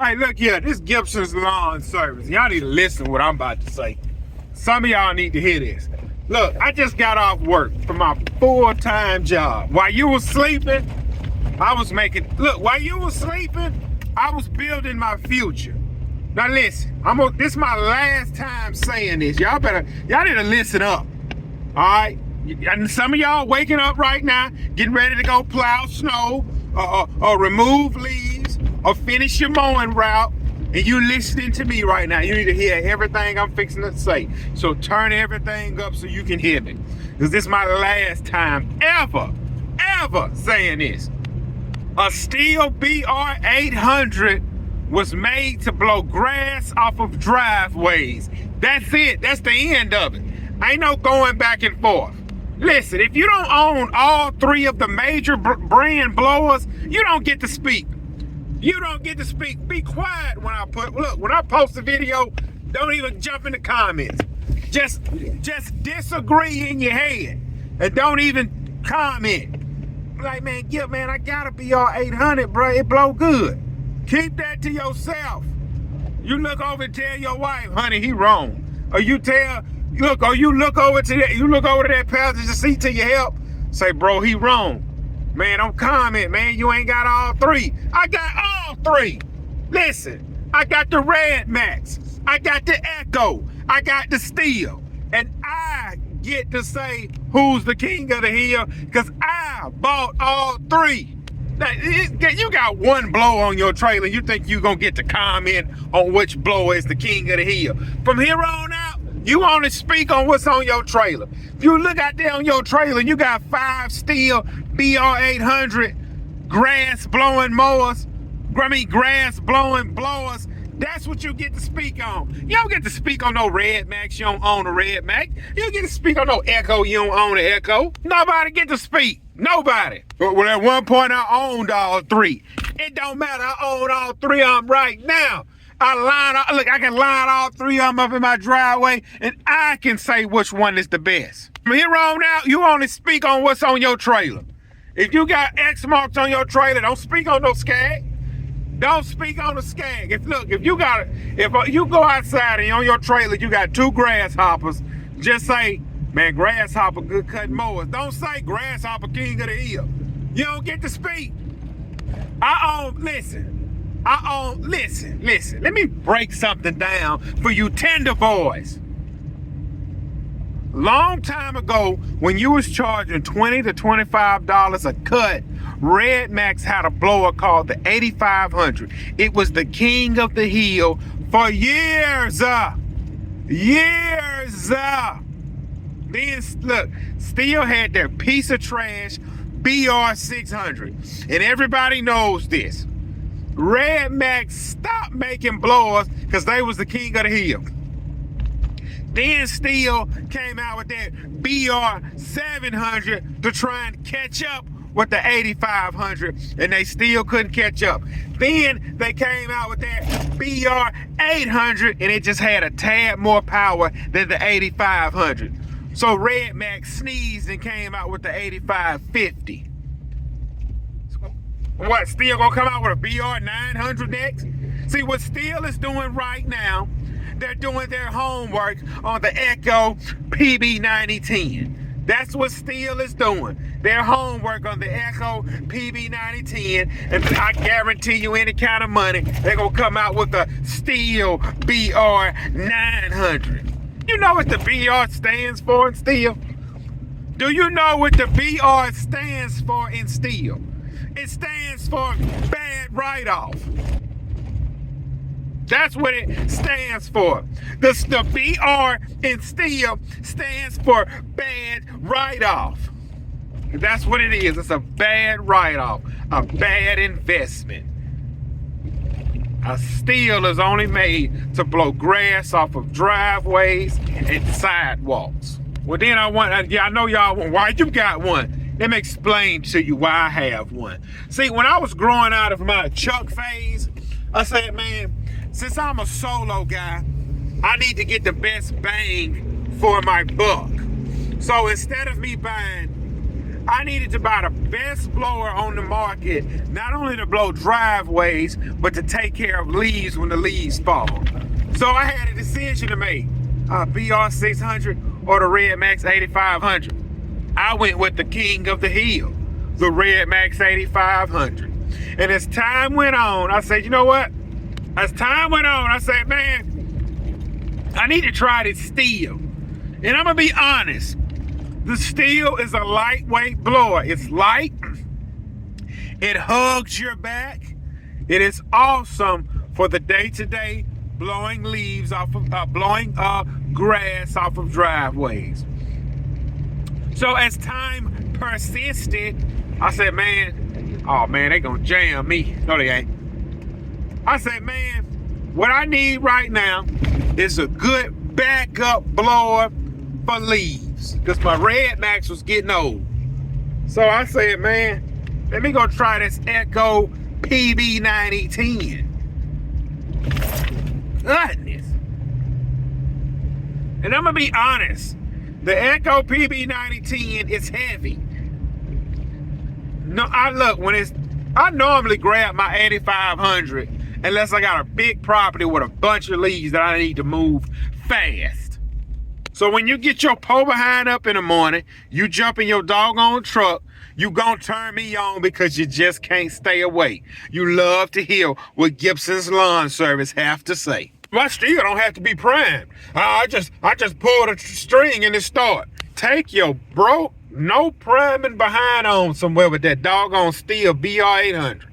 Hey, look here, this Gibson's Lawn Service. Y'all need to listen to what I'm about to say. Some of y'all need to hear this. Look, I just got off work from my full-time job. While you was sleeping, I was making, look, while you was sleeping, I was building my future. Now listen, this is my last time saying this. Y'all need to listen up, all right? And some of y'all waking up right now, getting ready to go plow snow, or remove leaves, or finish your mowing route, and you listening to me right now. You need to hear everything I'm fixing to say. So turn everything up so you can hear me. Because this is my last time ever saying this. A Stihl BR800 was made to blow grass off of driveways. That's it. That's the end of it. Ain't no going back and forth. Listen, if you don't own all three of the major brand blowers, you don't get to speak. You don't get to speak. Be quiet when I post a video, don't even jump in the comments. Just disagree in your head and don't even comment. Like, man, I got a BR800, bro. It blow good. Keep that to yourself. You look over and tell your wife, honey, he wrong. Or you look over to that passenger seat to your help. Say, bro, he wrong. Man, don't comment, man. You ain't got all three. I got all three. Listen, I got the Red Max. I got the Echo. I got the Stihl. And I get to say who's the king of the hill because I bought all three. Now, you got one blower on your trailer. You think you're going to get to comment on which blower is the king of the hill. From here on out, you only speak on what's on your trailer. If you look out there on your trailer, you got 5 Stihl BR800 grass blowing blowers. That's what you get to speak on. You don't get to speak on no Red Max. You don't own a Red Max. You don't get to speak on no Echo. You don't own an Echo. Nobody get to speak. Nobody. But at one point, I owned all three. It don't matter. I own all three of them right now. I can line all three of them up in my driveway, and I can say which one is the best. From here on out, you only speak on what's on your trailer. If you got X marks on your trailer, don't speak on no skag. Don't speak on the skag. If you go outside and on your trailer you got 2 grasshoppers, just say, man, grasshopper good cut mowers. Don't say grasshopper king of the hill. You don't get to speak. Listen. Let me break something down for you tender boys. Long time ago, when you was charging $20 to $25 a cut, Red Max had a blower called the 8500. It was the king of the hill for years. Then look, Stihl had their piece of trash BR600, and everybody knows this. Red Max stopped making blowers because they was the king of the hill. Then Stihl came out with that BR700 to try and catch up with the 8500, and they still couldn't catch up. Then they came out with that BR800, and it just had a tad more power than the 8500. So Red Max sneezed and came out with the 8550. What, Stihl gonna come out with a BR900 next? See, what Stihl is doing right now, they're doing their homework on the Echo PB9010. That's what Stihl is doing. Their homework on the Echo PB9010, and I guarantee you any kind of money, they're gonna come out with the Stihl BR900. You know what the BR stands for in Stihl? Do you know what the BR stands for in Stihl? It stands for bad write-off. That's what it stands for. The BR in Stihl stands for bad write-off. That's what it is. It's a bad write-off, a bad investment. A Stihl is only made to blow grass off of driveways and sidewalks. Well, then I know y'all want, why you got one? Let me explain to you why I have one. See, when I was growing out of my Chuck phase, I said, man, since I'm a solo guy, I need to get the best bang for my buck. So instead of me buying I needed to buy the best blower on the market, not only to blow driveways, but to take care of leaves when the leaves fall. So I had a decision to make, BR600 or the Red Max 8500. I went with the king of the hill, the Red Max 8500. And as time went on, I said, you know what? As time went on, I said, man, I need to try this Stihl. And I'm gonna be honest, the Stihl is a lightweight blower. It's light, it hugs your back. It is awesome for the day-to-day blowing leaves off of, blowing grass off of driveways. So as time persisted, I said, man, oh man, they gonna jam me. No, they ain't. I said, man, what I need right now is a good backup blower for leaves, because my Red Max was getting old. So I said, man, let me go try this Echo PB9010. Goodness. And I'm gonna be honest, the Echo PB9010 is heavy. No, I normally grab my 8500 unless I got a big property with a bunch of leaves that I need to move fast. So when you get your pole behind up in the morning, you jump in your doggone truck, you gonna turn me on because you just can't stay away. You love to hear what Gibson's Lawn Service have to say. My Stihl don't have to be primed. I just pulled a string and it start. Take your no priming behind on somewhere with that doggone Stihl BR800.